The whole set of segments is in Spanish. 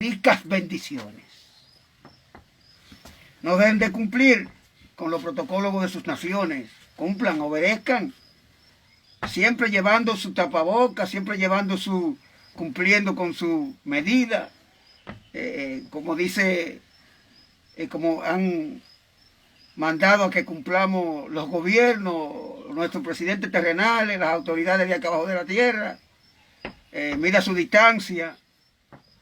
ricas bendiciones. No dejen de cumplir con los protocolos de sus naciones. Cumplan, obedezcan. Siempre llevando su tapabocas, siempre cumpliendo con su medida. Como dice, como han mandado a que cumplamos los gobiernos, nuestros presidentes terrenales, las autoridades de acá abajo de la tierra. Mida su distancia,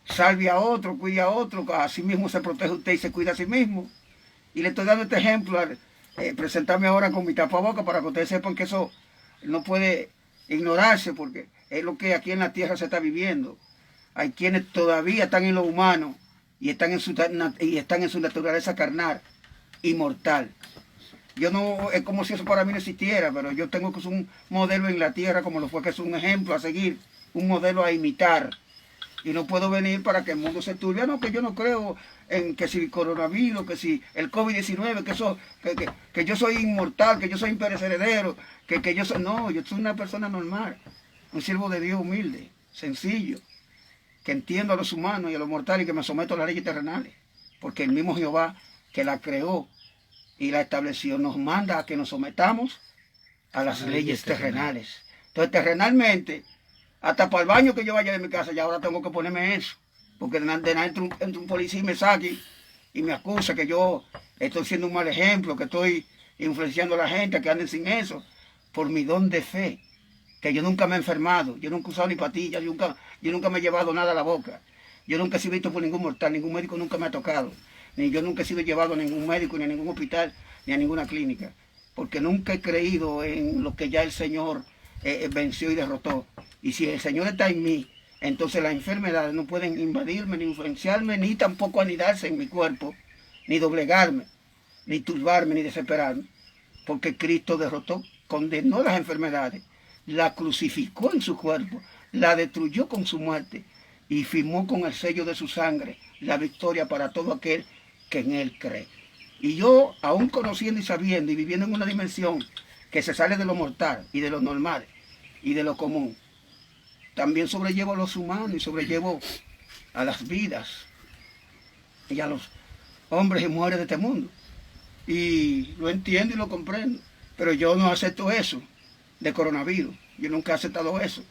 salve a otro, cuide a otro, así mismo se protege usted y se cuida a sí mismo. Y le estoy dando este ejemplo al presentarme ahora con mi tapabocas para que ustedes sepan que eso no puede ignorarse, porque es lo que aquí en la tierra se está viviendo. Hay quienes todavía están en lo humano y están en su naturaleza carnal y mortal. Yo no, es como si eso para mí no existiera, pero yo tengo que ser un modelo en la tierra, como lo fue, que es un ejemplo a seguir, un modelo a imitar. Y no puedo venir para que el mundo se turbie. No, que yo no creo en que si el coronavirus, que si el COVID-19, que yo soy inmortal, que yo soy imperecedero, que yo soy... No, yo soy una persona normal, un siervo de Dios humilde, sencillo, que entiendo a los humanos y a los mortales y que me someto a las leyes terrenales. Porque el mismo Jehová que la creó y la estableció nos manda a que nos sometamos a las leyes terrenales. Entonces, terrenalmente, hasta para el baño que yo vaya de mi casa, ya ahora tengo que ponerme eso. Porque de nada entra un policía y me saque y me acusa que yo estoy siendo un mal ejemplo, que estoy influenciando a la gente a que anden sin eso, por mi don de fe, que yo nunca me he enfermado, yo nunca he usado ni pastillas, yo nunca me he llevado nada a la boca, yo nunca he sido visto por ningún mortal, ningún médico nunca me ha tocado, ni yo nunca he sido llevado a ningún médico, ni a ningún hospital, ni a ninguna clínica, porque nunca he creído en lo que ya el Señor venció y derrotó. Y si el Señor está en mí, entonces las enfermedades no pueden invadirme, ni influenciarme, ni tampoco anidarse en mi cuerpo, ni doblegarme, ni turbarme, ni desesperarme. Porque Cristo derrotó, condenó las enfermedades, la crucificó en su cuerpo, la destruyó con su muerte y firmó con el sello de su sangre la victoria para todo aquel que en Él cree. Y yo, aún conociendo y sabiendo y viviendo en una dimensión que se sale de lo mortal y de lo normal y de lo común, también sobrellevo a los humanos y sobrellevo a las vidas y a los hombres y mujeres de este mundo. Y lo entiendo y lo comprendo. Pero yo no acepto eso de coronavirus. Yo nunca he aceptado eso.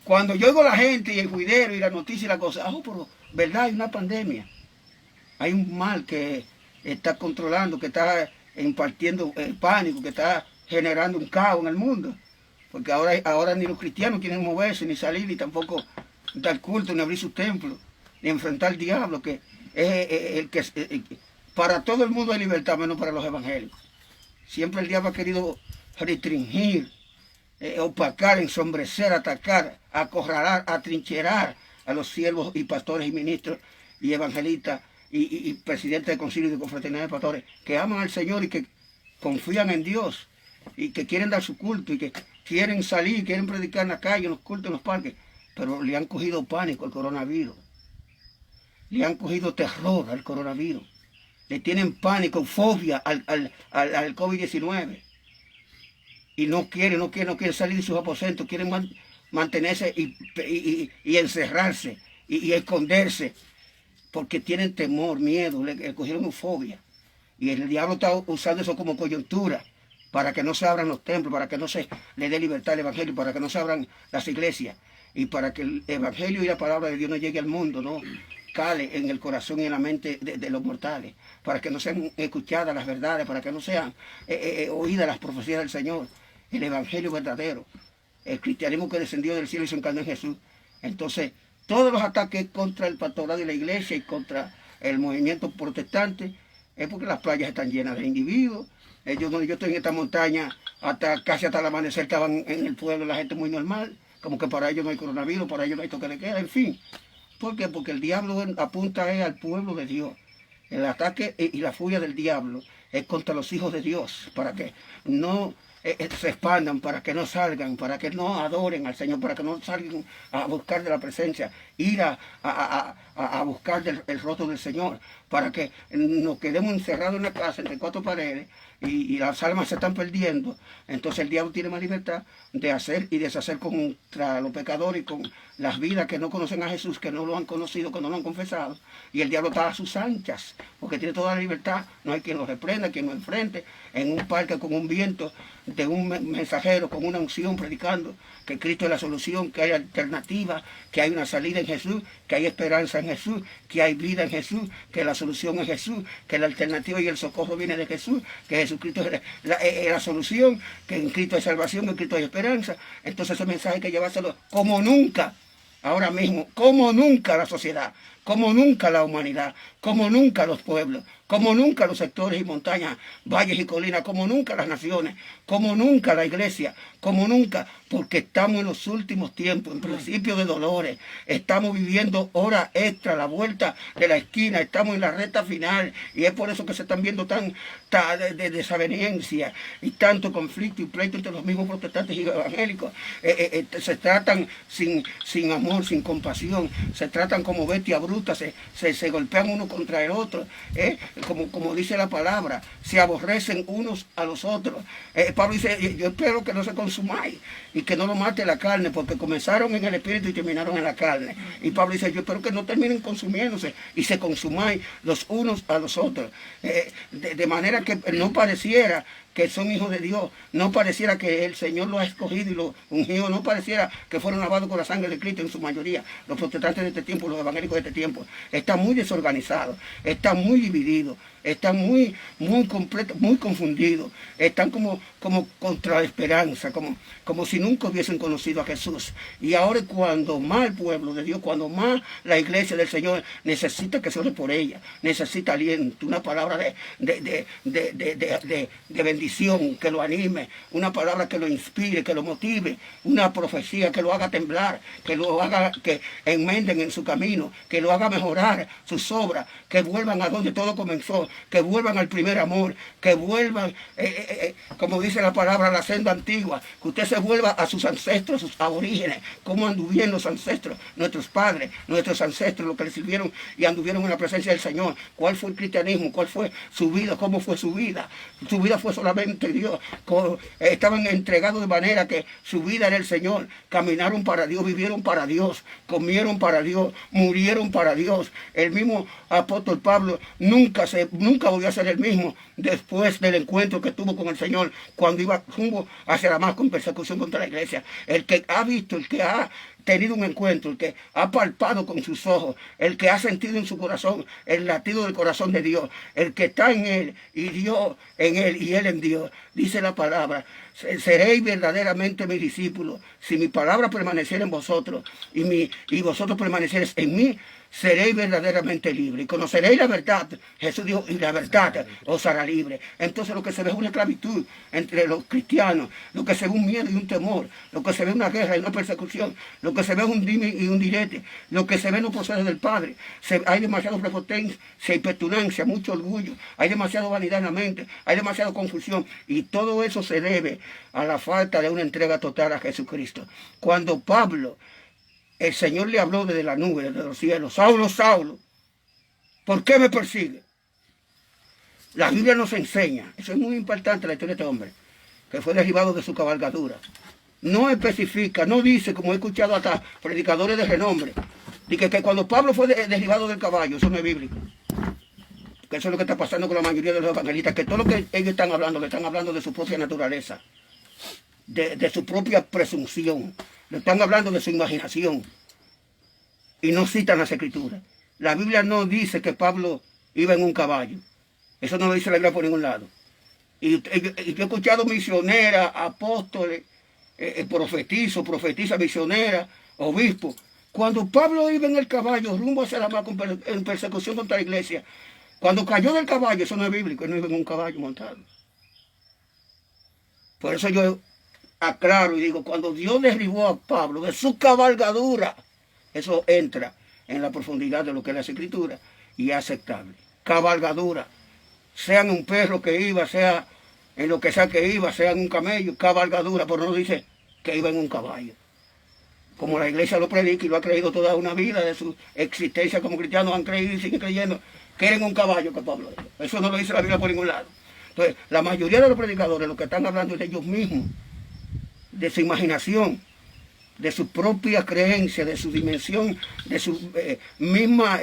Cuando yo oigo a la gente y el juidero y la noticia y la cosa, pero verdad, hay una pandemia. Hay un mal que está controlando, que está impartiendo el pánico, que está generando un caos en el mundo. Porque ahora ni los cristianos quieren moverse, ni salir, ni tampoco dar culto, ni abrir sus templos, ni enfrentar al diablo, que es el que para todo el mundo hay libertad, menos para los evangélicos. Siempre el diablo ha querido restringir, opacar, ensombrecer, atacar, acorralar, atrincherar a los siervos y pastores y ministros y evangelistas y presidentes de concilios y de confraternidades de pastores que aman al Señor y que confían en Dios y que quieren dar su culto y que quieren salir, quieren predicar en la calle, en los cultos, en los parques, pero le han cogido pánico al coronavirus, le han cogido terror al coronavirus, le tienen pánico, fobia al COVID-19 y no quieren salir de sus aposentos, quieren mantenerse y encerrarse y esconderse, porque tienen temor, miedo, le cogieron fobia. Y el diablo está usando eso como coyuntura para que no se abran los templos, para que no se le dé libertad al evangelio, para que no se abran las iglesias y para que el evangelio y la palabra de Dios no llegue al mundo, no cale en el corazón y en la mente de los mortales, para que no sean escuchadas las verdades, para que no sean oídas las profecías del Señor, el evangelio verdadero, el cristianismo que descendió del cielo y se encarnó en Jesús. Entonces, todos los ataques contra el pastorado de la iglesia y contra el movimiento protestante es porque las playas están llenas de individuos. Yo estoy en esta montaña, casi hasta el amanecer estaban en el pueblo la gente muy normal, como que para ellos no hay coronavirus, para ellos no hay toque de queda, en fin. ¿Por qué? Porque el diablo apunta al pueblo de Dios. El ataque y la furia del diablo es contra los hijos de Dios, para que no se expandan, para que no salgan, para que no adoren al Señor, para que no salgan a buscar de la presencia, ir a buscar el rostro del Señor, para que nos quedemos encerrados en la casa entre cuatro paredes y las almas se están perdiendo. Entonces el diablo tiene más libertad de hacer y deshacer contra los pecadores y con las vidas que no conocen a Jesús, que no lo han conocido, que no lo han confesado, y el diablo está a sus anchas, porque tiene toda la libertad, no hay quien lo reprenda, quien lo enfrente, en un parque con un viento de un mensajero, con una unción predicando que Cristo es la solución, que hay alternativa, que hay una salida en Jesús, que hay esperanza en Jesús, que hay vida en Jesús, que la solución es Jesús, que la alternativa y el socorro viene de Jesús, que Jesucristo es la solución, que en Cristo hay salvación, que en Cristo hay esperanza. Entonces ese mensaje hay que llevárselo como nunca, ahora mismo, como nunca la sociedad, como nunca la humanidad, como nunca los pueblos, como nunca los sectores y montañas, valles y colinas, como nunca las naciones, como nunca la iglesia, como nunca, porque estamos en los últimos tiempos, en principio de dolores, estamos viviendo horas extra a la vuelta de la esquina, estamos en la recta final, y es por eso que se están viendo tan de desaveniencia y tanto conflicto y pleito entre los mismos protestantes y evangélicos. Se tratan sin amor, sin compasión, se tratan como bestias brutas, se golpean uno contra el otro, como dice la palabra, se aborrecen unos a los otros. Pablo dice, yo espero que no se consumáis y que no lo mate la carne, porque comenzaron en el espíritu y terminaron en la carne. Y Pablo dice, yo espero que no terminen consumiéndose y se consumáis los unos a los otros. De manera que no pareciera que son hijos de Dios, no pareciera que el Señor los ha escogido y los ungido, no pareciera que fueron lavados con la sangre de Cristo en su mayoría. Los protestantes de este tiempo, los evangélicos de este tiempo, están muy desorganizados, están muy divididos, están muy completos, muy confundidos, están como contra la esperanza, como si nunca hubiesen conocido a Jesús. Y ahora cuando más el pueblo de Dios, cuando más la iglesia del Señor necesita que se ore por ella, necesita aliento, una palabra de bendición, que lo anime, una palabra que lo inspire, que lo motive, una profecía que lo haga temblar, que lo haga que enmenden en su camino, que lo haga mejorar sus obras, que vuelvan a donde todo comenzó, que vuelvan al primer amor, que vuelvan, como dice la palabra, a la senda antigua, que usted se vuelva a sus ancestros, sus aborígenes, cómo anduvieron los ancestros, nuestros padres, nuestros ancestros, los que le sirvieron y anduvieron en la presencia del Señor. ¿Cuál fue el cristianismo? ¿Cuál fue su vida? ¿Cómo fue su vida? Su vida fue solamente Dios. Estaban entregados de manera que su vida era el Señor. Caminaron para Dios, vivieron para Dios, comieron para Dios, murieron para Dios. El mismo apóstol Pablo nunca volvió a ser el mismo después del encuentro que tuvo con el Señor cuando iba rumbo hacia Damasco con persecución contra la iglesia. El que ha visto, el que ha tenido un encuentro, el que ha palpado con sus ojos, el que ha sentido en su corazón el latido del corazón de Dios, el que está en él y Dios en él y él en Dios, dice la palabra, seréis verdaderamente mis discípulos si mi palabra permaneciera en vosotros y vosotros permaneceréis en mí. Seréis verdaderamente libres y conoceréis la verdad. Jesús dijo, y la verdad os hará libre. Entonces lo que se ve es una esclavitud entre los cristianos, lo que se ve un miedo y un temor, lo que se ve una guerra y una persecución, lo que se ve es un dime y un direte, lo que se ve no procede del Padre. Hay demasiada prepotencia y petulancia, mucho orgullo, hay demasiada vanidad en la mente, hay demasiada confusión, y todo eso se debe a la falta de una entrega total a Jesucristo. Cuando Pablo, el Señor le habló desde la nube, desde los cielos, Saulo, Saulo, ¿por qué me persigue? La Biblia nos enseña, eso es muy importante la historia de este hombre, que fue derribado de su cabalgadura. No especifica, no dice, como he escuchado hasta predicadores de renombre, de que cuando Pablo fue derribado del caballo, eso no es bíblico. Que eso es lo que está pasando con la mayoría de los evangelistas, que todo lo que ellos están hablando, le están hablando de su propia naturaleza, de su propia presunción. Le están hablando de su imaginación y no citan las escrituras. La Biblia no dice que Pablo iba en un caballo. Eso no lo dice la Biblia por ningún lado. Y yo he escuchado misioneras, apóstoles, profetizas, misioneras, obispos. Cuando Pablo iba en el caballo rumbo hacia Damasco en persecución contra la iglesia, cuando cayó del caballo, eso no es bíblico, él no iba en un caballo montado. Por eso yo aclaro y digo, cuando Dios derribó a Pablo de su cabalgadura, eso entra en la profundidad de lo que es la escritura y es aceptable. Cabalgadura, sea en un perro que iba, sea en lo que sea que iba, sea en un camello, cabalgadura, pero no dice que iba en un caballo. Como la iglesia lo predica y lo ha creído toda una vida de su existencia como cristianos, han creído y siguen creyendo que era en un caballo que Pablo iba. Eso no lo dice la Biblia por ningún lado. Entonces, la mayoría de los predicadores, lo que están hablando es de ellos mismos, de su imaginación, de su propia creencia, de su dimensión, de su misma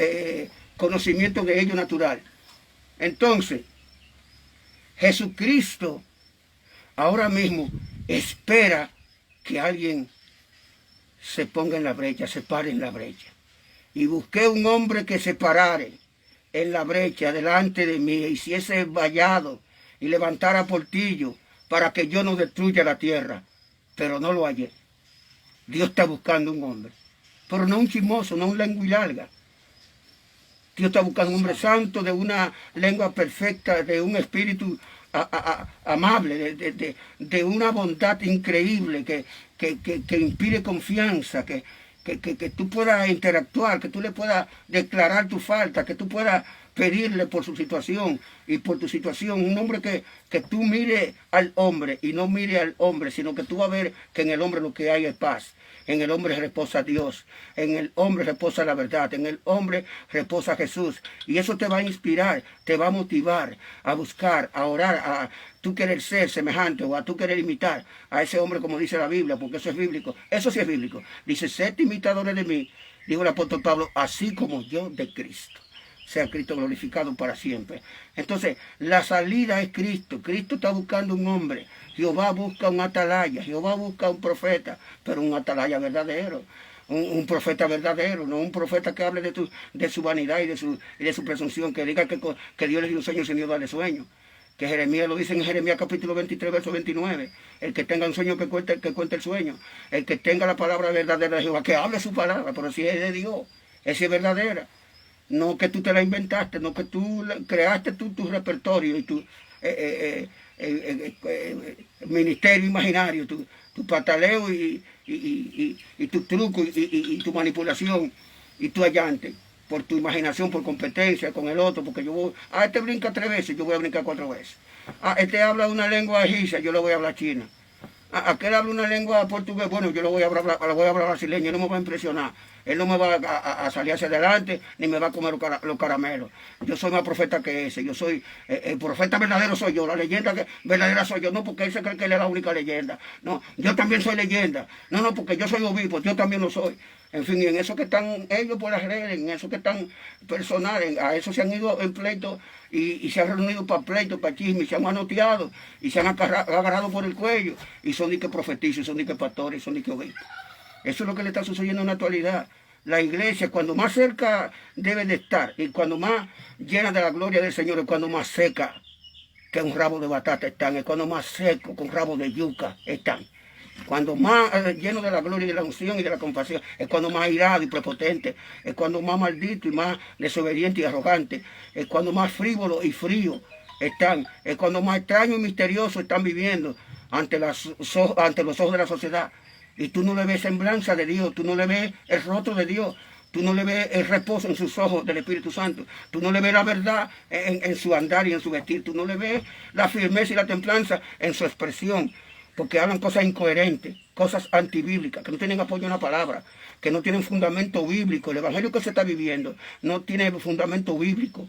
conocimiento de ello natural. Entonces, Jesucristo ahora mismo espera que alguien se ponga en la brecha, se pare en la brecha. Y busqué un hombre que se parare en la brecha delante de mí, hiciese vallado y levantara portillo para que yo no destruya la tierra. Pero no lo hallé. Dios está buscando un hombre, pero no un chismoso, no un lengua larga. Dios está buscando un hombre santo, de una lengua perfecta, de un espíritu amable, de una bondad increíble que inspire confianza, que tú puedas interactuar, que tú le puedas declarar tu falta, que tú puedas pedirle por su situación y por tu situación. Un hombre que tú mires al hombre y no mire al hombre, sino que tú vas a ver que en el hombre lo que hay es paz. En el hombre reposa Dios, en el hombre reposa la verdad, en el hombre reposa Jesús. Y eso te va a inspirar, te va a motivar a buscar, a orar, a tú querer ser semejante o a tú querer imitar a ese hombre como dice la Biblia, porque eso es bíblico. Eso sí es bíblico. Dice, sed imitadores de mí, dijo el apóstol Pablo, así como yo de Cristo. Sea Cristo glorificado para siempre. Entonces, la salida es Cristo. Cristo está buscando un hombre. Jehová busca un atalaya. Jehová busca un profeta, pero un atalaya verdadero. Un profeta verdadero, no un profeta que hable de su vanidad y de su presunción, que diga que Dios le dio sueño sin Dios darle sueño. Que Jeremías lo dice en Jeremías capítulo 23, verso 29. El que tenga un sueño que cuente el sueño. El que tenga la palabra verdadera de Jehová, que hable su palabra, pero si es de Dios, esa es verdadera. No que tú te la inventaste, no que tú creaste tu repertorio y tu ministerio imaginario, tu pataleo y tu truco y tu manipulación y tu allante por tu imaginación, por competencia con el otro, porque yo voy, este brinca 3 veces, yo voy a brincar 4 veces. Este habla una lengua egipcia, yo le voy a hablar china. Aquel habla una lengua portugués, bueno, yo lo voy a hablar brasileño, no me va a impresionar. Él no me va a salir hacia adelante, ni me va a comer los caramelos. Yo soy más profeta que ese. Yo soy, el profeta verdadero soy yo. La leyenda verdadera soy yo. No porque él se cree que él es la única leyenda. No, yo también soy leyenda. No, porque yo soy obispo, yo también lo soy. En fin, y en eso que están ellos por las redes, en eso que están personales, a eso se han ido en pleito y se han reunido para pleito, para chisme, y se han manoteado y se han agarrado por el cuello. Y son ni que profetizos, son ni que pastores, son ni que obispos. Eso es lo que le está sucediendo en la actualidad. La iglesia, cuando más cerca debe de estar y cuando más llena de la gloria del Señor, es cuando más seca que un rabo de batata están, es cuando más seco que un rabo de yuca están. Cuando más lleno de la gloria y de la unción y de la compasión, es cuando más irado y prepotente, es cuando más maldito y más desobediente y arrogante, es cuando más frívolo y frío están, es cuando más extraño y misterioso están viviendo ante los ojos de la sociedad. Y tú no le ves semblanza de Dios, tú no le ves el rostro de Dios, tú no le ves el reposo en sus ojos del Espíritu Santo, tú no le ves la verdad en su andar y en su vestir, tú no le ves la firmeza y la templanza en su expresión, porque hablan cosas incoherentes, cosas antibíblicas, que no tienen apoyo en la palabra, que no tienen fundamento bíblico. El evangelio que se está viviendo no tiene fundamento bíblico.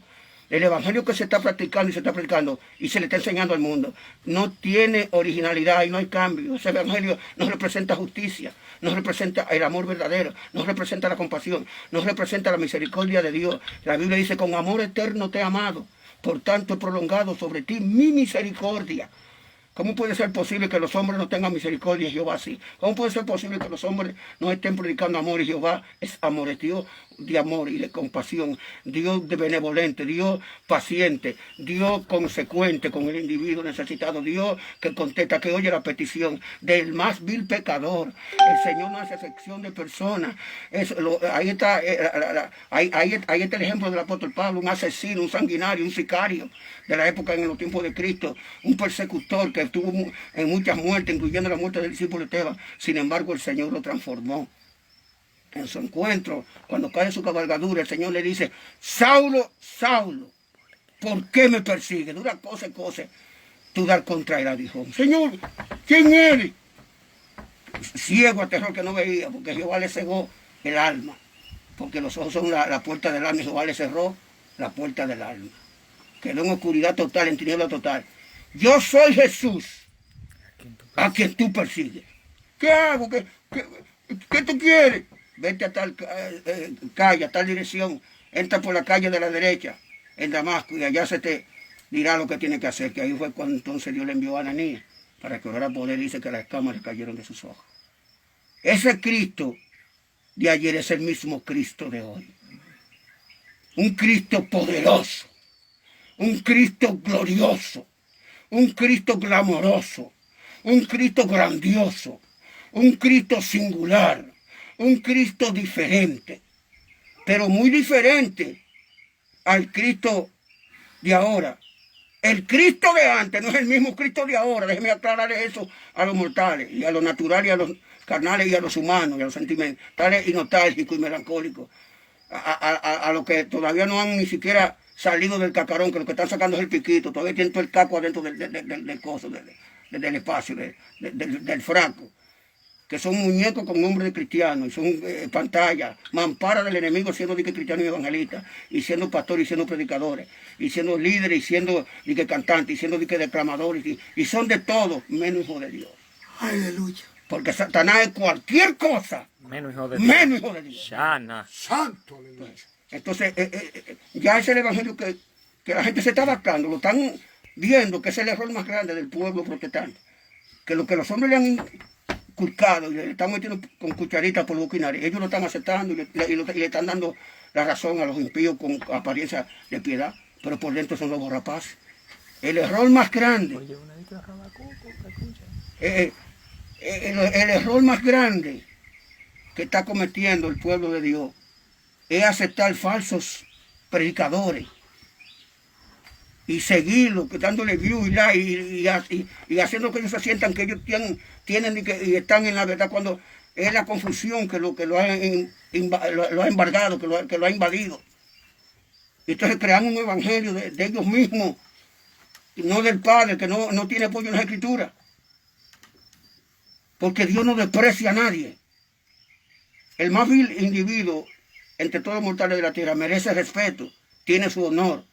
El evangelio que se está practicando y se está predicando y se le está enseñando al mundo no tiene originalidad y no hay cambio. Ese evangelio no representa justicia, no representa el amor verdadero, no representa la compasión, no representa la misericordia de Dios. La Biblia dice, con amor eterno te he amado, por tanto he prolongado sobre ti mi misericordia. ¿Cómo puede ser posible que los hombres no tengan misericordia y Jehová sí? ¿Cómo puede ser posible que los hombres no estén predicando amor y Jehová es amor? Es Dios de amor y de compasión, Dios de benevolente, Dios paciente, Dios consecuente con el individuo necesitado, Dios que contesta, que oye la petición del más vil pecador. El Señor no hace excepción de personas. Ahí está el ejemplo del apóstol Pablo, un asesino, un sanguinario, un sicario de la época en los tiempos de Cristo, un persecutor que estuvo en muchas muertes, incluyendo la muerte del discípulo Esteban. Sin embargo, el Señor lo transformó. En su encuentro, cuando cae su cabalgadura, el Señor le dice, Saulo, Saulo, ¿por qué me persigue? Dura cosa, tú dar contra él, dijo, Señor, ¿quién eres? Ciego a terror que no veía, porque Jehová le cegó el alma, porque los ojos son la puerta del alma, y Jehová le cerró la puerta del alma. Quedó en oscuridad total, en tiniebla total. Yo soy Jesús, a quien tú persigues. ¿Qué hago? ¿Qué tú quieres? Vete a tal calle, a tal dirección, entra por la calle de la derecha, en Damasco, y allá se te dirá lo que tiene que hacer, que ahí fue cuando entonces Dios le envió a Ananías, para que orara por él, dice que las escamas le cayeron de sus ojos. Ese Cristo de ayer es el mismo Cristo de hoy. Un Cristo poderoso, un Cristo glorioso, un Cristo glamoroso, un Cristo grandioso, un Cristo singular, un Cristo diferente, pero muy diferente al Cristo de ahora. El Cristo de antes no es el mismo Cristo de ahora. Déjeme aclarar eso a los mortales, y a los naturales, y a los carnales, y a los humanos, y a los sentimentales, y nostálgicos, y melancólicos. A los que todavía no han ni siquiera salido del cacarón, que lo que están sacando es el piquito, todavía tienen todo el caco adentro del coso, del espacio, del fraco, que son muñecos con nombre de cristiano, y son pantalla, mampara del enemigo, siendo de que cristianos y evangelistas, y siendo pastores, y siendo predicadores, y siendo líderes, y siendo de que cantantes, y siendo de que declamadores, y son de todo, menos hijos de Dios. Aleluya. Porque Satanás es cualquier cosa, menos hijo de Dios. menos hijo de Dios. Shana. Santo, aleluya. Entonces, ya es el evangelio que la gente se está adaptando, lo están viendo, que es el error más grande del pueblo protestante, que lo que los hombres le han inculcado y le están metiendo con cucharitas por boca y nariz, ellos lo están aceptando y le están dando la razón a los impíos con apariencia de piedad, pero por dentro son lobos rapaces. El error más grande, el error más grande que está cometiendo el pueblo de Dios es aceptar falsos predicadores y seguirlos, dándole view y like y haciendo que ellos se sientan que ellos tienen y están en la verdad, cuando es la confusión que lo ha embargado, que lo ha invadido. Entonces crean un evangelio de ellos mismos, no del Padre, que no tiene apoyo en la Escritura. Porque Dios no desprecia a nadie. El más vil individuo entre todos los mortales de la tierra merece respeto, tiene su honor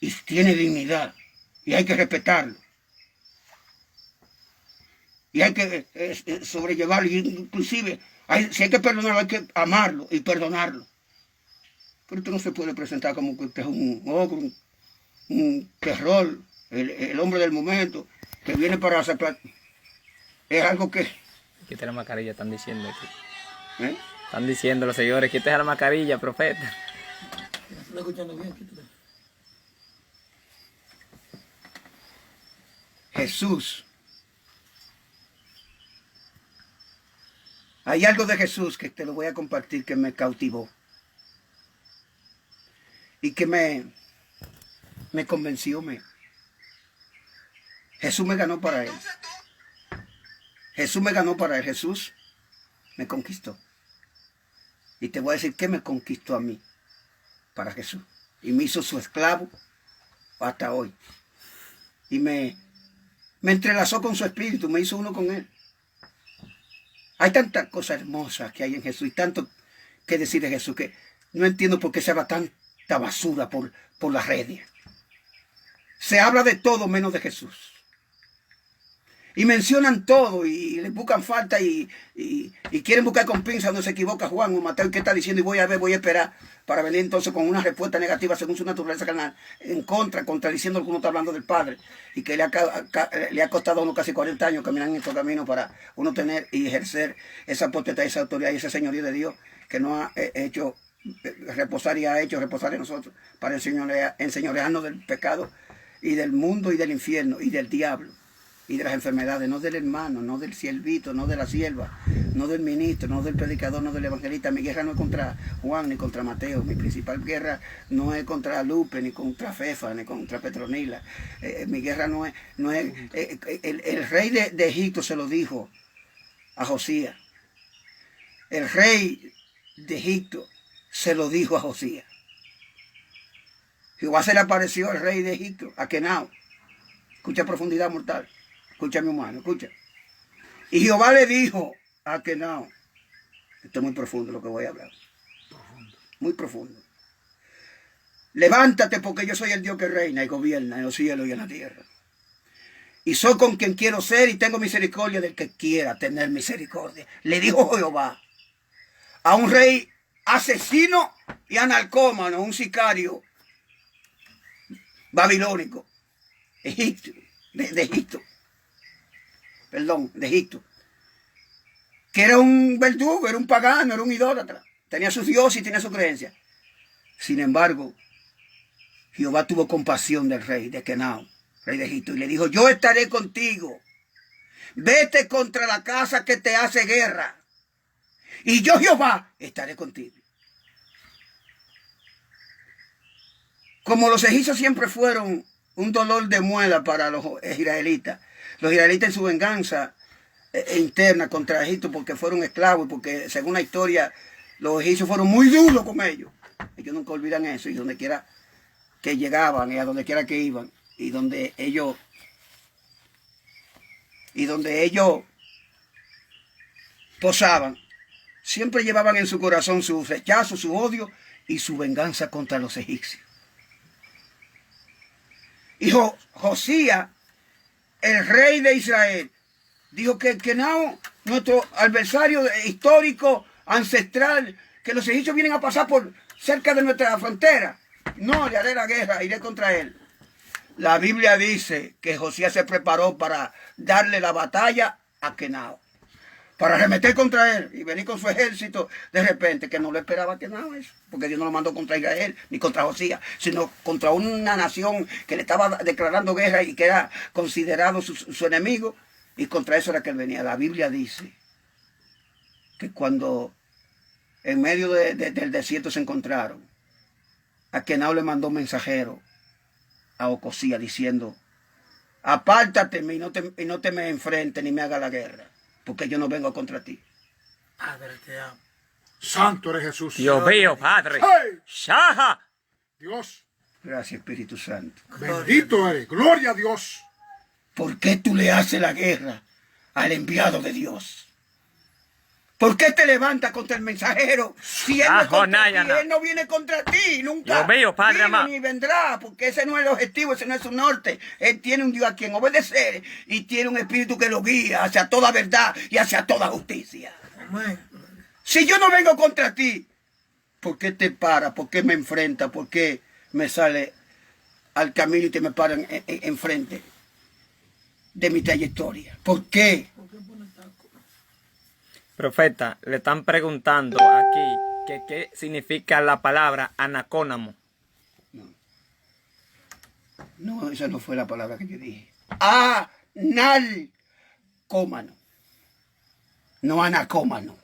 y tiene dignidad, y hay que respetarlo. Y hay que sobrellevarlo, inclusive si hay que perdonarlo, hay que amarlo y perdonarlo. Pero usted no se puede presentar como que usted es un ogro, un terror, el hombre del momento, que viene para sacar. Es algo que... Quite la mascarilla, están diciendo aquí. ¿eh? Están diciendo los seguidores, quite la mascarilla, profeta. ¿Está escuchando bien? Quítate. Jesús. Hay algo de Jesús que te lo voy a compartir que me cautivó. Y que me convenció. Jesús me ganó para él. Jesús me ganó para él. Jesús me conquistó. Y te voy a decir que me conquistó a mí para Jesús. Y me hizo su esclavo hasta hoy. Y me entrelazó con su espíritu, me hizo uno con él. Hay tantas cosas hermosas que hay en Jesús y tanto que decir de Jesús que no entiendo por qué se habla tanta basura por las redes. Se habla de todo menos de Jesús. Y mencionan todo y le buscan falta y quieren buscar con pinza donde se equivoca Juan o Mateo, que está diciendo, y voy a esperar para venir entonces con una respuesta negativa según su naturaleza carnal, contradiciendo lo que uno está hablando del Padre, y que le ha costado a uno casi 40 años caminar en estos caminos para uno tener y ejercer esa potestad, esa autoridad y ese señorío de Dios que nos ha hecho reposar y ha hecho reposar en nosotros para enseñorearnos del pecado y del mundo y del infierno y del diablo y de las enfermedades, no del hermano, no del siervito, no de la sierva, no del ministro, no del predicador, no del evangelista. Mi guerra no es contra Juan ni contra Mateo. Mi principal guerra no es contra Lupe, ni contra Fefa, ni contra Petronila. Mi guerra no es el rey de Egipto se lo dijo a Josías. El rey de Egipto se lo dijo a Josías. Jehová se le apareció al rey de Egipto, a Kenao. Escucha profundidad mortal. Escucha mi humano, escucha. Y Jehová le dijo a Kenao. Esto es muy profundo lo que voy a hablar. Muy profundo. Levántate porque yo soy el Dios que reina y gobierna en los cielos y en la tierra. y soy con quien quiero ser y tengo misericordia del que quiera tener misericordia. Le dijo Jehová a un rey asesino y analcómano, un sicario babilónico, de Egipto, que era un verdugo, era un pagano, era un idólatra, tenía sus dioses y tenía su creencia. Sin embargo, Jehová tuvo compasión del rey de Kenao, rey de Egipto, y le dijo: yo estaré contigo, vete contra la casa que te hace guerra, y yo, Jehová, estaré contigo. Como los egipcios siempre fueron un dolor de muela para los israelitas en su venganza interna contra Egipto, porque fueron esclavos, porque según la historia los egipcios fueron muy duros con ellos. Ellos nunca olvidan eso, y donde quiera que llegaban y a donde quiera que iban, y donde ellos posaban, siempre llevaban en su corazón su rechazo, su odio y su venganza contra los egipcios. Y Josías, el rey de Israel, dijo que Kenao, nuestro adversario histórico, ancestral, que los egipcios vienen a pasar por cerca de nuestra frontera, no, le haré la guerra, iré contra él. La Biblia dice que Josías se preparó para darle la batalla a Kenao, para arremeter contra él y venir con su ejército de repente, que no lo esperaba Kenao eso, porque Dios no lo mandó contra Israel ni contra Josías, sino contra una nación que le estaba declarando guerra y que era considerado su enemigo, y contra eso era que él venía. La Biblia dice que cuando en medio del desierto se encontraron, a Kenao le mandó un mensajero a Ocosías diciendo: apártate y no te me enfrentes ni me haga la guerra, porque yo no vengo contra ti. Padre, te amo. Santo eres Jesús. Dios mío, Padre. ¡Hey! ¡Shaja! Dios, Gracias, Espíritu Santo. bendito eres. Gloria a Dios. ¿Por qué tú le haces la guerra al enviado de Dios? ¿Por qué te levantas contra el mensajero? Si él, él no viene contra ti, nunca. Dios mío, Padre vino amado. ni vendrá, porque ese no es el objetivo, ese no es su norte. Él tiene un Dios a quien obedecer y tiene un espíritu que lo guía hacia toda verdad y hacia toda justicia. Amén. Si yo no vengo contra ti, ¿por qué te para? ¿Por qué me enfrenta? ¿Por qué me sale al camino y te me paran enfrente de mi trayectoria? ¿Por qué? Profeta, le están preguntando aquí que qué significa la palabra anacónamo. No, esa no fue la palabra que yo dije. Analcómano. No anacómano.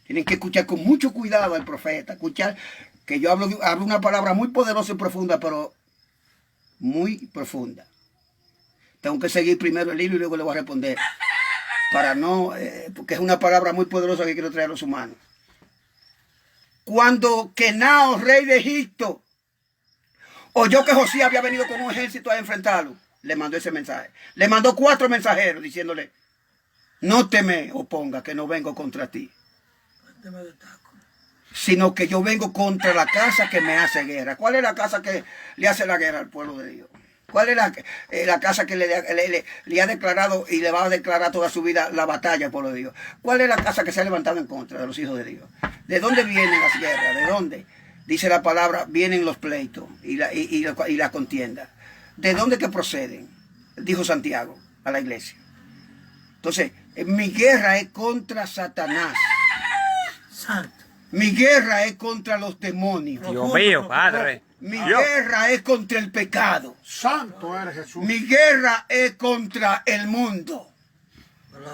Tienen que escuchar con mucho cuidado al profeta. Escuchar que yo hablo una palabra muy poderosa y profunda, pero muy profunda. Tengo que seguir primero el hilo y luego le voy a responder. Para no, porque es una palabra muy poderosa que quiero traer a los humanos. Cuando Kenao, rey de Egipto, oyó que Josías había venido con un ejército a enfrentarlo, le mandó ese mensaje. Le mandó 4 mensajeros diciéndole: no te me opongas, que no vengo contra ti, sino que yo vengo contra la casa que me hace guerra. ¿Cuál es la casa que le hace la guerra al pueblo de Dios? ¿Cuál es la casa que le ha declarado y le va a declarar toda su vida la batalla al pueblo de Dios? ¿Cuál es la casa que se ha levantado en contra de los hijos de Dios? ¿De dónde vienen las guerras? ¿De dónde? Dice la palabra, vienen los pleitos y la contienda. ¿De dónde que proceden? Dijo Santiago a la iglesia. Entonces, mi guerra es contra Satanás. Santo. Mi guerra es contra los demonios. Dios mío, Padre. Mi guerra es contra el pecado. Santo eres Jesús. Mi guerra es contra el mundo,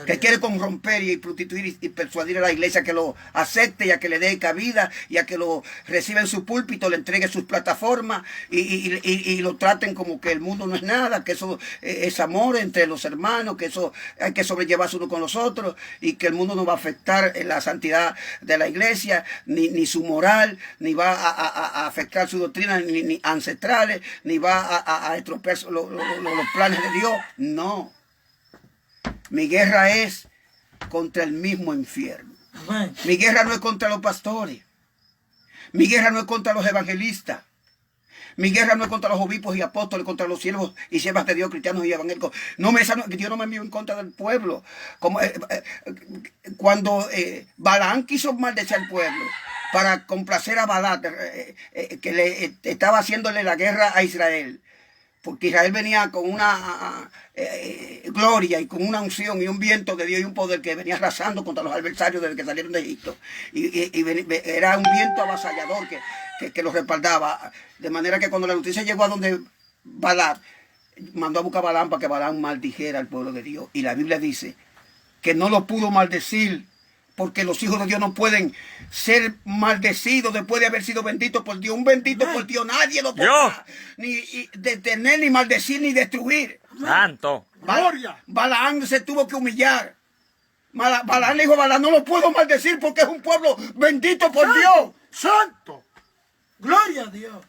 que quiere corromper y prostituir y persuadir a la iglesia que lo acepte y a que le dé cabida y a que lo reciba en su púlpito, le entregue sus plataformas y lo traten como que el mundo no es nada, que eso es amor entre los hermanos, que eso hay que sobrellevarse uno con los otros y que el mundo no va a afectar la santidad de la iglesia, ni su moral, ni va a afectar su doctrina ni ancestrales, ni va a estropear los planes de Dios. No. Mi guerra es contra el mismo infierno. Amén. Mi guerra no es contra los pastores. Mi guerra no es contra los evangelistas. Mi guerra no es contra los obispos y apóstoles, contra los siervos y siervas de Dios, cristianos y evangélicos. No me, Dios no me envió en contra del pueblo. Como, cuando Balaam quiso maldecir al pueblo para complacer a Balac, que le estaba haciéndole la guerra a Israel, porque Israel venía con una gloria y con una unción y un viento de Dios y un poder que venía arrasando contra los adversarios desde que salieron de Egipto. Y era un viento avasallador que los respaldaba. De manera que cuando la noticia llegó a donde Balac, mandó a buscar a Balaam para que Balaam maldijera al pueblo de Dios. Y la Biblia dice que no lo pudo maldecir, porque los hijos de Dios no pueden ser maldecidos después de haber sido benditos por Dios. Un bendito por Dios nadie lo podrá ni detener, ni maldecir, ni destruir. Santo. Gloria. Balaam se tuvo que humillar. Balaam le dijo a Balaam, no lo puedo maldecir porque es un pueblo bendito por Dios. Santo. Gloria a Dios.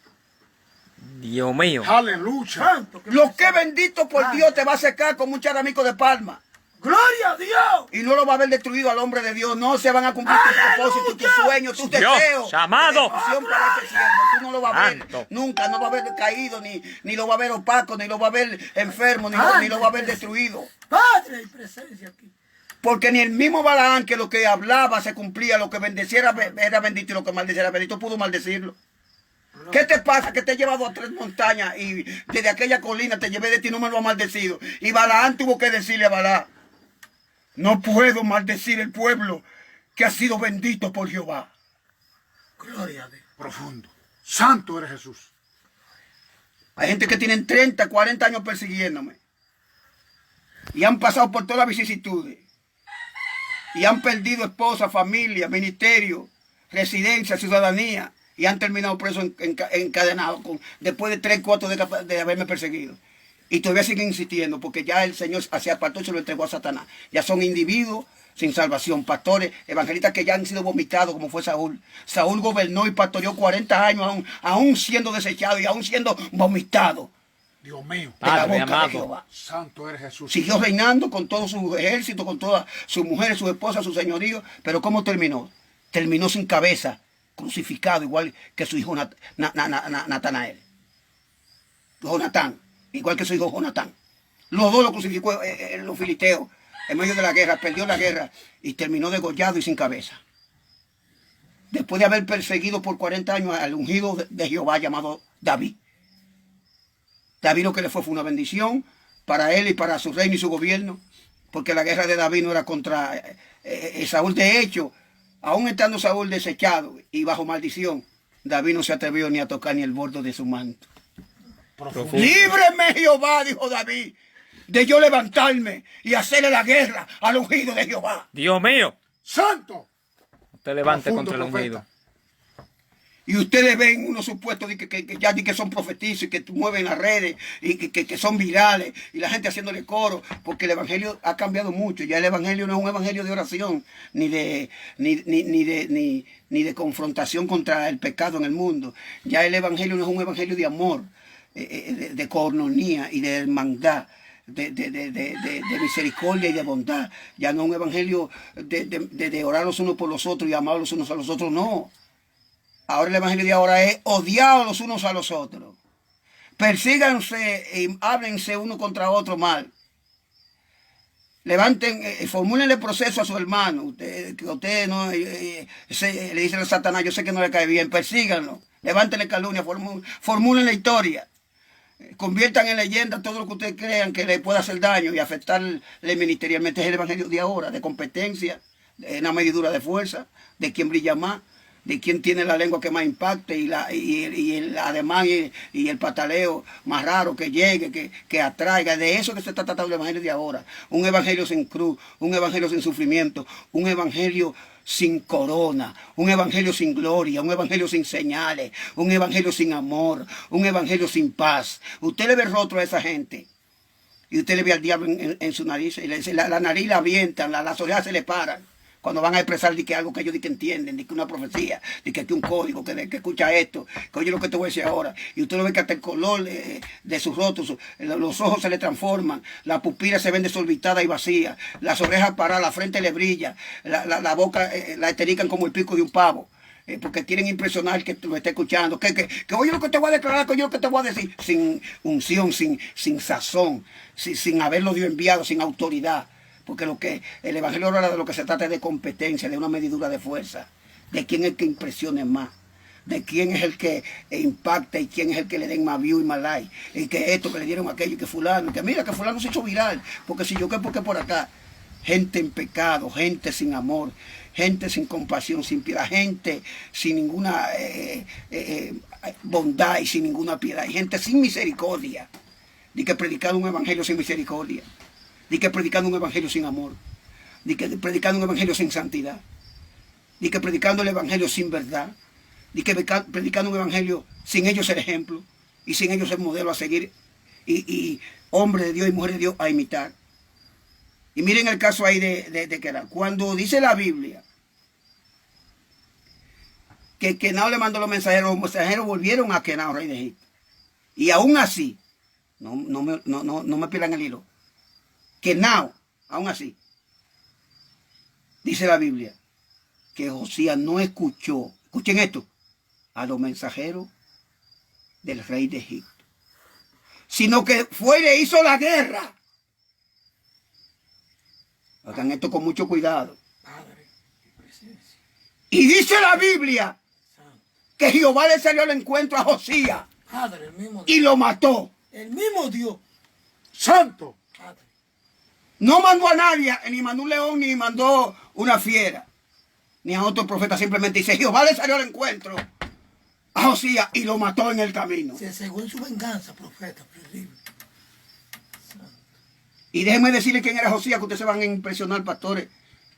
Dios mío. Aleluya. Santo. Lo que es bendito por Dios te va a secar con un charamico de palma. Gloria a Dios. Y no lo va a haber destruido al hombre de Dios. No se van a cumplir tus propósitos, tus sueños, tus Dios, deseos. llamado. Tu devoción para este siervo. Tú no lo vas a ver Santo. nunca. No va a haber caído, ni lo va a ver opaco, ni lo va a ver enfermo, ni lo va a ver destruido. Padre, hay presencia aquí. Porque ni el mismo Balaam, que lo que hablaba se cumplía, lo que bendeciera era bendito y lo que maldeciera era bendito, pudo maldecirlo. ¿Qué te pasa? Que te he llevado a 3 montañas y desde aquella colina te llevé de ti, no me lo ha maldecido. Y Balaam tuvo que decirle a Balaam, no puedo maldecir el pueblo que ha sido bendito por Jehová. Gloria a Dios. Profundo. Santo eres Jesús. Hay gente que tienen 30, 40 años persiguiéndome. Y han pasado por todas las vicisitudes. Y han perdido esposa, familia, ministerio, residencia, ciudadanía. Y han terminado presos encadenados después de 3, 4 décadas de haberme perseguido. Y todavía siguen insistiendo porque ya el Señor se apartó y se lo entregó a Satanás. Ya son individuos sin salvación, pastores, evangelistas que ya han sido vomitados como fue Saúl. Saúl gobernó y pastoreó 40 años aún siendo desechado y aún siendo vomitado Dios mío. de la Padre boca de amado. Jehová. Santo eres Jesús. Siguió reinando con todo su ejército, con todas sus mujeres, sus esposas, su señorío. Pero ¿cómo terminó? Terminó sin cabeza, crucificado, igual que su hijo Natanael. Jonatán, igual que su hijo Jonatán. Los dos lo crucificó los filisteos en medio de la guerra, perdió la guerra y terminó degollado y sin cabeza. Después de haber perseguido por 40 años al ungido de Jehová llamado David. David lo que le fue una bendición para él y para su reino y su gobierno, porque la guerra de David no era contra Saúl. De hecho, aún estando Saúl desechado y bajo maldición, David no se atrevió ni a tocar ni el borde de su manto. Profundo. Líbreme, Jehová, dijo David, de yo levantarme y hacerle la guerra al ungido de Jehová. Dios mío. Santo. Usted levante Profundo contra el profeta. ungido. Y ustedes ven unos supuestos que ya di que son profetizos y que mueven las redes y que son virales y la gente haciéndole coro, porque el evangelio ha cambiado mucho. Ya el evangelio no es un evangelio de oración ni de confrontación contra el pecado en el mundo. Ya el evangelio no es un evangelio de amor, de coronía y de hermandad. De misericordia y de bondad. Ya no es un evangelio de orar los unos por los otros y amar los unos a los otros, no. Ahora el evangelio de ahora es odiar los unos a los otros. Persíganse y háblense uno contra otro mal. Levanten, formulen el proceso a su hermano. Usted no le dicen a Satanás, yo sé que no le cae bien, persíganlo. Levántenle calumnia, formulen la historia. Conviertan en leyenda todo lo que ustedes crean que le pueda hacer daño y afectarle ministerialmente. Es el evangelio de ahora, de competencia, de una medidura de fuerza, de quién brilla más, de quién tiene la lengua que más impacte y el ademán y el pataleo más raro que llegue, que atraiga. De eso que se está tratando el evangelio de ahora. Un evangelio sin cruz, un evangelio sin sufrimiento, un evangelio sin corona, un evangelio sin gloria, un evangelio sin señales, un evangelio sin amor, un evangelio sin paz. Usted le ve el rostro a esa gente y usted le ve al diablo en su nariz, y la nariz la avientan, las orejas se le paran cuando van a expresar de que algo que ellos que entienden, de que una profecía, de que aquí un código, que escucha esto, que oye lo que te voy a decir ahora. Y usted lo ve que hasta el color de sus rostros, los ojos se le transforman, la pupila se ven desorbitada y vacía, las orejas paradas, la frente le brilla, la boca la esterican como el pico de un pavo. porque quieren impresionar que lo esté escuchando, que oye lo que te voy a declarar, que oye lo que te voy a decir, sin unción, sin sazón, sin haberlo Dios enviado, sin autoridad. Porque el Evangelio habla de lo que se trata es de competencia, de una medidura de fuerza, de quién es el que impresione más, de quién es el que impacta y quién es el que le den más view y más like, y que esto, que le dieron aquello, y que fulano, que mira que fulano se hizo viral, porque si yo qué, porque por acá, gente en pecado, gente sin amor, gente sin compasión, sin piedad, gente sin ninguna bondad y sin ninguna piedad, y gente sin misericordia, de que predicando un evangelio sin misericordia, de que predicando un evangelio sin amor, de que predicando un evangelio sin santidad, de que predicando el evangelio sin verdad, de que predicando un evangelio sin ellos ser ejemplo y sin ellos ser modelo a seguir y hombre de Dios y mujer de Dios a imitar. Y miren el caso ahí de Kenan. Cuando dice la Biblia que Kenao le mandó los mensajeros volvieron a Kenao, rey de Egipto. Y aún así, no me pierdan el hilo, Kenao, aún así, dice la Biblia, que Josías no escuchó, escuchen esto, a los mensajeros del rey de Egipto, sino que fue y le hizo la guerra. Hagan esto con mucho cuidado. Padre y presencia. Y dice la Biblia que Jehová le salió al encuentro a Josías Padre, el mismo Dios. y lo mató. El mismo Dios. Santo. Padre. No mandó a nadie, ni mandó un león, ni mandó una fiera, ni a otro profeta. Simplemente dice, Jehová le salió al encuentro a Josías y lo mató en el camino. Se cegó en su venganza, profeta. Terrible. Y déjenme decirle quién era Josías, que ustedes se van a impresionar, pastores,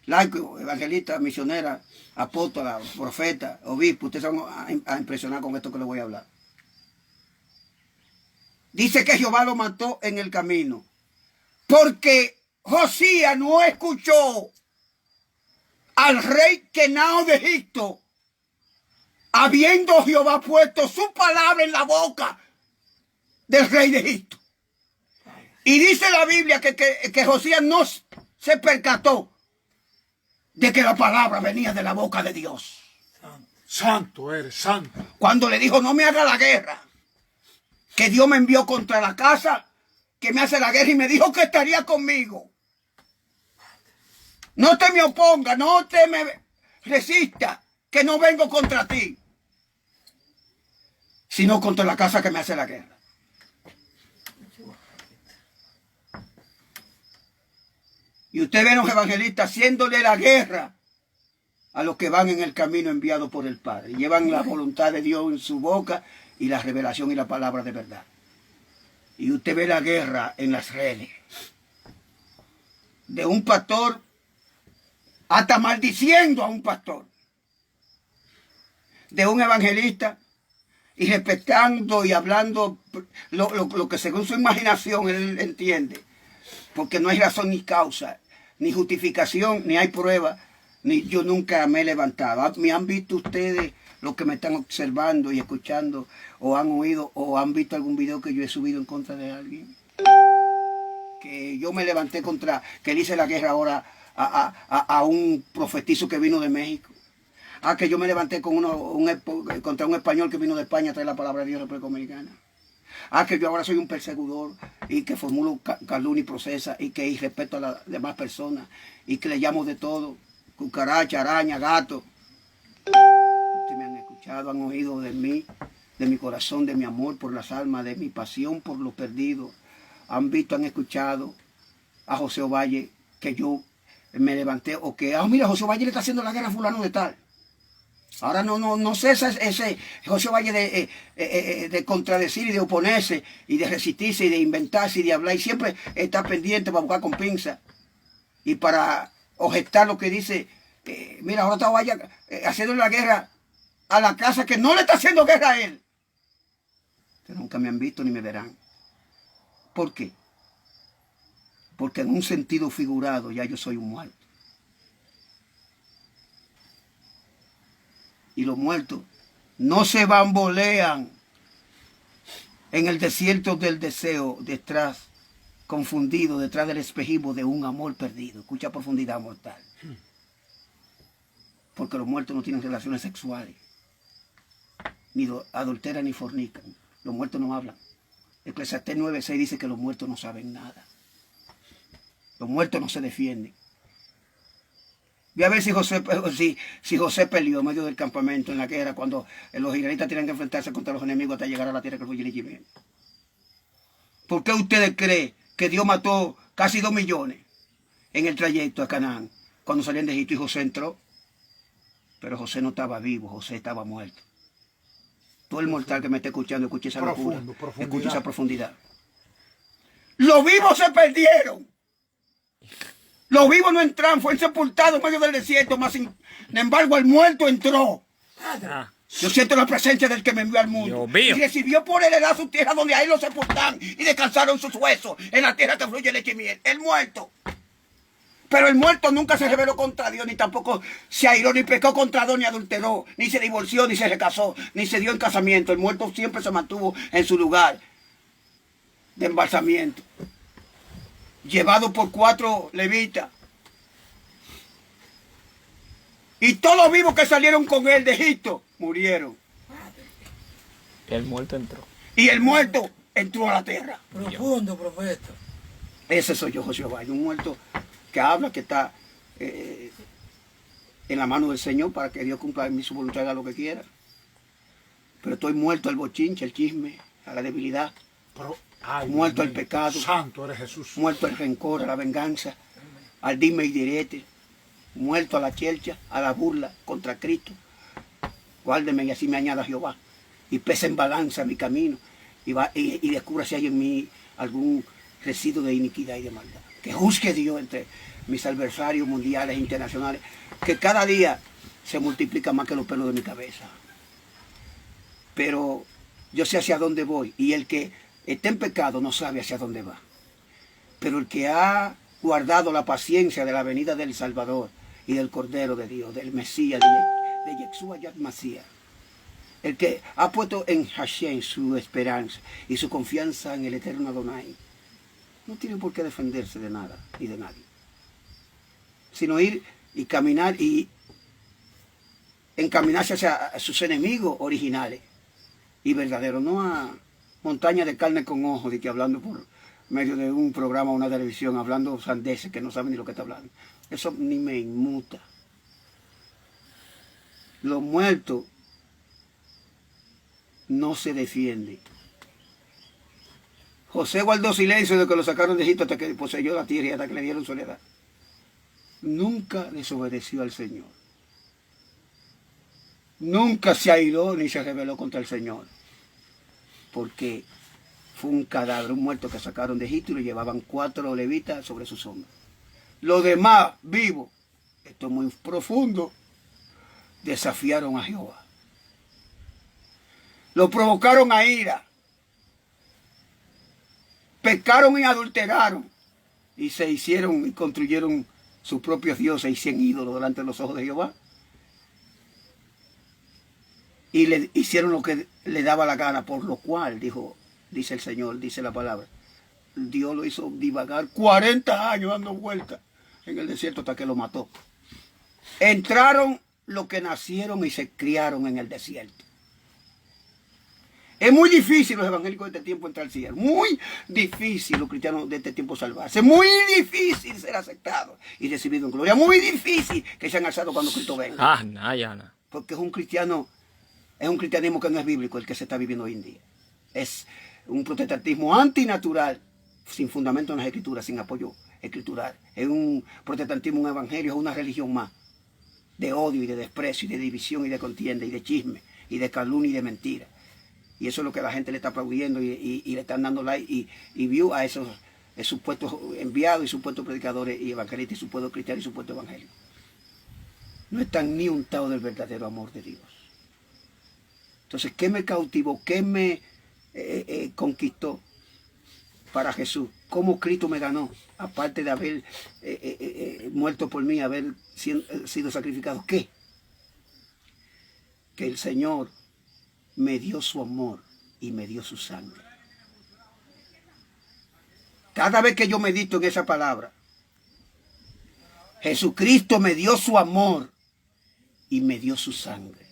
laicos, evangelistas, misioneras, apóstolas, profetas, obispos. Ustedes se van a impresionar con esto que les voy a hablar. Dice que Jehová lo mató en el camino, porque Josías no escuchó al rey Kenao de Egipto, habiendo Jehová puesto su palabra en la boca del rey de Egipto. Y dice la Biblia que Josías no se percató de que la palabra venía de la boca de Dios. Santo eres, santo. Cuando le dijo, no me haga la guerra, que Dios me envió contra la casa, que me hace la guerra y me dijo que estaría conmigo. No te me oponga, no te me resista, que no vengo contra ti, sino contra la casa que me hace la guerra. Y usted ve a los evangelistas haciéndole la guerra a los que van en el camino enviado por el Padre. Llevan la voluntad de Dios en su boca y la revelación y la palabra de verdad. Y usted ve la guerra en las redes de un pastor hasta maldiciendo a un pastor, de un evangelista y respetando y hablando lo que según su imaginación él entiende, porque no hay razón ni causa, ni justificación, ni hay prueba, ni yo nunca me he levantado. ¿Me han visto ustedes, los que me están observando y escuchando, o han oído, o han visto algún video que yo he subido en contra de alguien? Que yo me levanté contra, que le hice la guerra ahora a un profetizo que vino de México. Que yo me levanté con contra un español que vino de España a traer la palabra de Dios a la República Dominicana. Que yo ahora soy un perseguidor y que formulo calumnia y procesa y que irrespeto a las demás personas y que le llamo de todo, cucaracha, araña, gato. Ustedes me han escuchado, han oído de mí, de mi corazón, de mi amor por las almas, de mi pasión por los perdidos. Han visto, han escuchado a José Ovalle, que yo me levanté, o que, mira, José Ovalle le está haciendo la guerra a fulano de tal. Ahora no sé ese José Ovalle de contradecir y de oponerse y de resistirse y de inventarse y de hablar, y siempre está pendiente para buscar con pinza y para objetar lo que dice. Mira, ahora está Ovalle haciendo la guerra a la casa que no le está haciendo guerra a él. Ustedes nunca me han visto ni me verán. ¿Por qué? Porque en un sentido figurado ya yo soy un muerto. Y los muertos no se bambolean en el desierto del deseo, detrás, confundido, detrás del espejismo de un amor perdido. Escucha profundidad mortal. Porque los muertos no tienen relaciones sexuales. ni adulteran, ni fornican. Los muertos no hablan. Eclesiastés 9:6 dice que los muertos no saben nada. Los muertos no se defienden. Voy a ver si José peleó en medio del campamento en la guerra cuando los israelitas tenían que enfrentarse contra los enemigos hasta llegar a la tierra que fluye leche y miel. ¿Por qué ustedes creen que Dios mató casi 2 millones en el trayecto a Canaán cuando salían de Egipto y José entró? Pero José no estaba vivo, José estaba muerto. Todo el mortal que me esté escuchando, escuche esa locura, escuche esa profundidad. Los vivos se perdieron. Los vivos no entraron, fueron sepultados en medio del desierto, mas sin embargo el muerto entró. Ah, Yo siento la presencia del que me envió al mundo. Dios mío. Y recibió por heredad su tierra donde ahí lo sepultaron y descansaron sus huesos en la tierra que fluye leche y miel. El muerto. Pero el muerto nunca se rebeló contra Dios, ni tampoco se airó, ni pecó contra Dios, ni adulteró, ni se divorció, ni se recasó, ni se dio en casamiento. El muerto siempre se mantuvo en su lugar de embalsamiento. Llevado por 4 levitas. Y todos los vivos que salieron con él de Egipto murieron. el muerto entró. Y el muerto entró a la tierra. Profundo, profeta. Ese soy yo, José Valle, un muerto que habla, que está en la mano del Señor para que Dios cumpla en mí su voluntad y haga lo que quiera. Pero estoy muerto al bochinche, al chisme, a la debilidad. Pero, ay, Muerto Dios al mío, pecado. Santo eres Jesús. Muerto al rencor, a la venganza, al dime y direte, muerto a la chelcha, a la burla contra Cristo. Guárdeme y así me añada Jehová. Y pesa en balanza mi camino y descubra si hay en mí algún residuo de iniquidad y de maldad. Que juzgue Dios entre mis adversarios mundiales e internacionales, que cada día se multiplica más que los pelos de mi cabeza. Pero yo sé hacia dónde voy, y el que está en pecado no sabe hacia dónde va. Pero el que ha guardado la paciencia de la venida del Salvador y del Cordero de Dios, del Mesías, de Yeshua Mashiach, el que ha puesto en Hashem su esperanza y su confianza en el eterno Adonai, no tiene por qué defenderse de nada ni de nadie, sino ir y caminar y encaminarse hacia sus enemigos originales y verdaderos, no a montaña de carne con ojos, de que hablando por medio de un programa o una televisión, hablando sandeces que no saben ni lo que está hablando. Eso ni me inmuta. Los muertos no se defienden. José guardó silencio de que lo sacaron de Egipto hasta que poseyó la tierra y hasta que le dieron soledad. Nunca desobedeció al Señor. Nunca se airó ni se rebeló contra el Señor. Porque fue un cadáver, un muerto que sacaron de Egipto y le llevaban 4 levitas sobre sus hombros. Los demás vivos, esto es muy profundo, desafiaron a Jehová. Lo provocaron a ira. Pecaron y adulteraron. Y se hicieron y construyeron sus propios dioses y 100 ídolos delante de los ojos de Jehová. Y le hicieron lo que le daba la gana, por lo cual, dice el Señor, dice la palabra, Dios lo hizo divagar 40 años dando vueltas en el desierto hasta que lo mató. Entraron los que nacieron y se criaron en el desierto. Es muy difícil los evangélicos de este tiempo entrar al cielo. Muy difícil los cristianos de este tiempo salvarse. Muy difícil ser aceptados y recibidos en gloria. Muy difícil que sean alzados cuando Cristo venga. Ah, no, ya no. Porque es un cristianismo que no es bíblico el que se está viviendo hoy en día. Es un protestantismo antinatural, sin fundamento en las escrituras, sin apoyo escritural. Es un protestantismo, un evangelio, es una religión más de odio y de desprecio y de división y de contienda y de chisme y de calumnia y de mentira. Y eso es lo que la gente le está aplaudiendo y le están dando like y view a esos supuestos enviados y supuestos predicadores y evangelistas y supuestos cristianos y supuestos evangélicos. No están ni untados del verdadero amor de Dios. Entonces, ¿qué me cautivó? ¿Qué me conquistó para Jesús? ¿Cómo Cristo me ganó? Aparte de haber muerto por mí, haber sido sacrificado. ¿Qué? Que el Señor me dio su amor y me dio su sangre. Cada vez que yo medito en esa palabra, Jesucristo me dio su amor y me dio su sangre.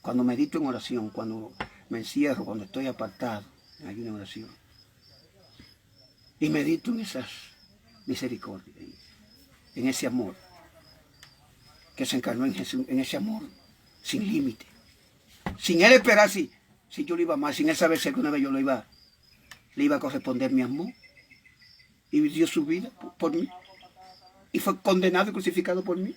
Cuando medito en oración, cuando me encierro, cuando estoy apartado, en ayuno en oración. Y medito en esas misericordias, en ese amor que se encarnó en Jesús, en ese amor sin límite. Sin él esperar si yo lo iba a amar, sin él saber si alguna vez yo le iba a corresponder mi amor. Y dio su vida por mí. Y fue condenado y crucificado por mí.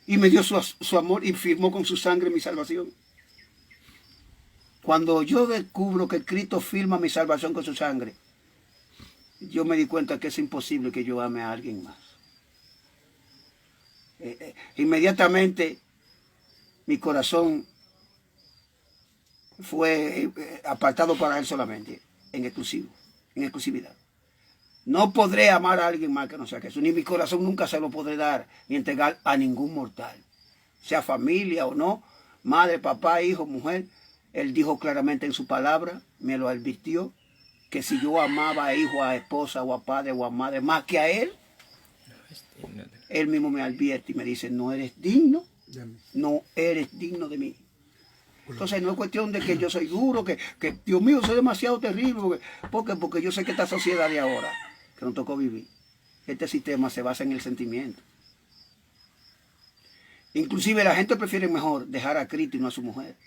Y me dio su amor y firmó con su sangre mi salvación. Cuando yo descubro que Cristo firma mi salvación con su sangre, yo me di cuenta que es imposible que yo ame a alguien más. Inmediatamente mi corazón fue apartado para él solamente, en exclusividad. No podré amar a alguien más que no sea Jesús, ni mi corazón nunca se lo podré dar ni entregar a ningún mortal, sea familia o no, madre, papá, hijo, mujer. Él dijo claramente en su palabra, me lo advirtió, que si yo amaba a hijo, a esposa o a padre o a madre más que a él, él mismo me advierte y me dice, no eres digno de mí. Entonces no es cuestión de que yo soy duro, que Dios mío, soy demasiado terrible, porque yo sé que esta sociedad de ahora, que nos tocó vivir, este sistema se basa en el sentimiento. Inclusive la gente prefiere mejor dejar a Cristo y no a su mujer.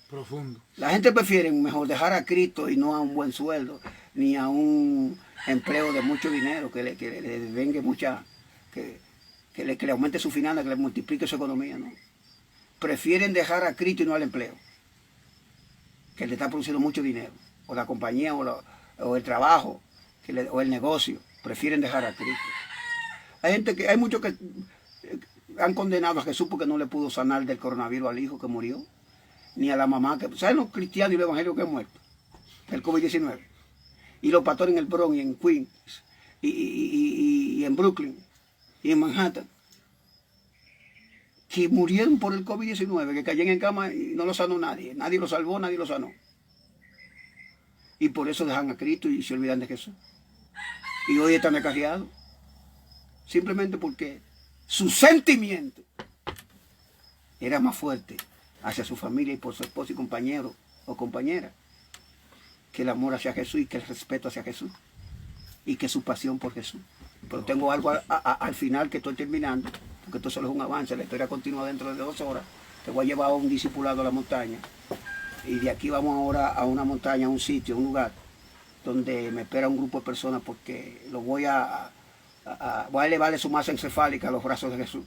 Profundo. La gente prefiere mejor dejar a Cristo y no a un buen sueldo, ni a un empleo de mucho dinero, que le venga mucha, que le aumente su finanza, que le multiplique su economía, ¿no? Prefieren dejar a Cristo y no al empleo, que le está produciendo mucho dinero, o la compañía, o el trabajo, o el negocio. Prefieren dejar a Cristo. Hay muchos que han condenado a Jesús porque no le pudo sanar del coronavirus al hijo que murió, ni a la mamá que, ¿saben los cristianos y los evangélicos que han muerto? El COVID-19. Y los pastores en el Bronx y en Queens, y en Brooklyn, y en Manhattan, que murieron por el COVID-19, que cayeron en cama y no lo sanó nadie. Nadie lo salvó, nadie lo sanó. Y por eso dejan a Cristo y se olvidan de Jesús. Y hoy están descarriados. Simplemente porque su sentimiento era más fuerte hacia su familia y por su esposo y compañero o compañera que el amor hacia Jesús y que el respeto hacia Jesús y que su pasión por Jesús. Pero tengo algo al final que estoy terminando, porque esto solo es un avance, la historia continúa dentro de 2 horas. Te voy a llevar a un discipulado a la montaña y de aquí vamos ahora a una montaña, a un sitio, a un lugar donde me espera un grupo de personas porque lo voy a elevarle su masa encefálica a los brazos de Jesús,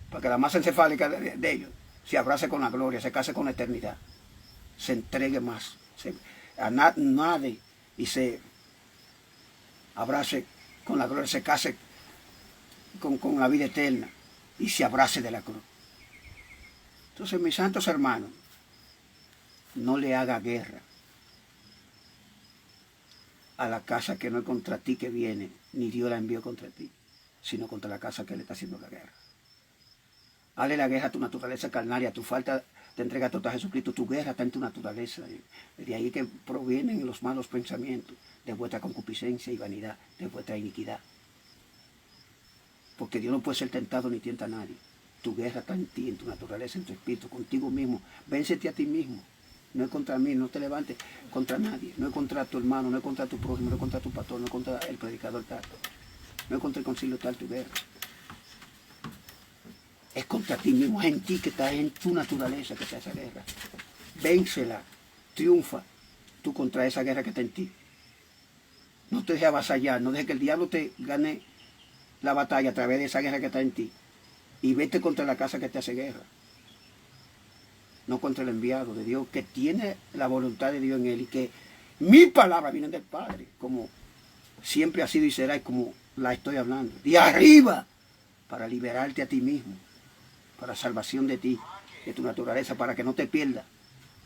para que la masa encefálica de ellos se abrace con la gloria, se case con la eternidad, se entregue más, nade y se abrace con la gloria, se case con la vida eterna y se abrace de la cruz. Entonces, mis santos hermanos, no le haga guerra a la casa que no es contra ti que viene, ni Dios la envió contra ti, sino contra la casa que le está haciendo la guerra. Hazle la guerra a tu naturaleza carnal y a tu falta de entrega total a Jesucristo. Tu guerra está en tu naturaleza. De ahí que provienen los malos pensamientos, de vuestra concupiscencia y vanidad, de vuestra iniquidad. Porque Dios no puede ser tentado ni tienta a nadie. Tu guerra está en ti, en tu naturaleza, en tu espíritu, contigo mismo. Véncete a ti mismo. No es contra mí, no te levantes contra nadie. No es contra tu hermano, no es contra tu prójimo, no es contra tu pastor, no es contra el predicador tal. No es contra el concilio tal tu guerra. Es contra ti mismo, es en ti que está, en tu naturaleza que está esa guerra. Vénsela, triunfa tú contra esa guerra que está en ti. No te dejes avasallar, no dejes que el diablo te gane la batalla a través de esa guerra que está en ti. Y vete contra la casa que te hace guerra. No contra el enviado de Dios, que tiene la voluntad de Dios en él y que mis palabras vienen del Padre, como siempre ha sido y será y como la estoy hablando. De arriba, para liberarte a ti mismo, para salvación de ti, de tu naturaleza, para que no te pierdas,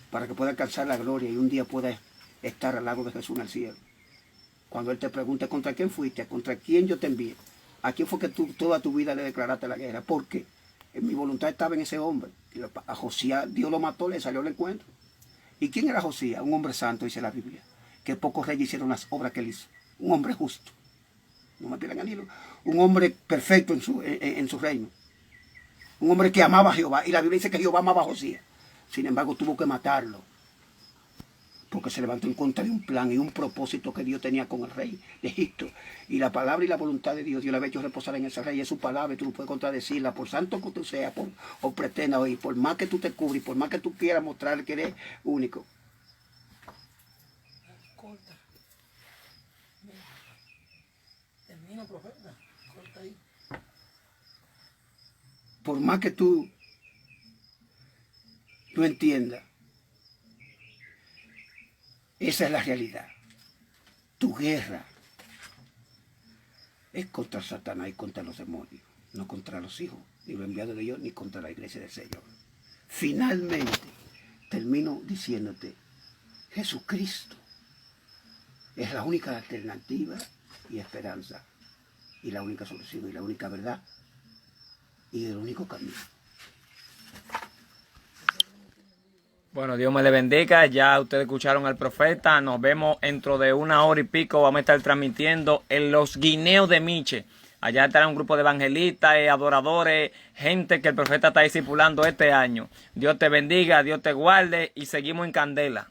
para que puedas alcanzar la gloria y un día puedas estar al lado de Jesús en el cielo. Cuando Él te pregunte contra quién fuiste, contra quién yo te envié, a quién fue que tú toda tu vida le declaraste la guerra. ¿Por qué? Mi voluntad estaba en ese hombre. A Josías Dios lo mató, le salió al encuentro. ¿Y quién era Josías? Un hombre santo, dice la Biblia, que pocos reyes hicieron las obras que él hizo. Un hombre justo. No me pierdan el hilo. Un hombre perfecto en su reino. Un hombre que amaba a Jehová. Y la Biblia dice que Jehová amaba a Josías. Sin embargo, tuvo que matarlo. Porque se levantó en contra de un plan y un propósito que Dios tenía con el rey de Egipto. Y la palabra y la voluntad de Dios la había hecho reposar en ese rey. Es su palabra y tú no puedes contradecirla. Por santo que tú seas, o pretenda oír, por más que tú te cubres, por más que tú quieras mostrar que eres único. Corta. Termina, profeta. Corta ahí. Por más que tú no entiendas. Esa es la realidad. Tu guerra es contra Satanás y contra los demonios, no contra los hijos, ni los enviados de Dios, ni contra la iglesia del Señor. Finalmente, termino diciéndote, Jesucristo es la única alternativa y esperanza, y la única solución, y la única verdad, y el único camino. Bueno, Dios me le bendiga. Ya ustedes escucharon al profeta. Nos vemos dentro de 1 hora y pico. Vamos a estar transmitiendo en los Guineos de Miche. Allá estará un grupo de evangelistas, adoradores, gente que el profeta está discipulando este año. Dios te bendiga, Dios te guarde y seguimos en candela.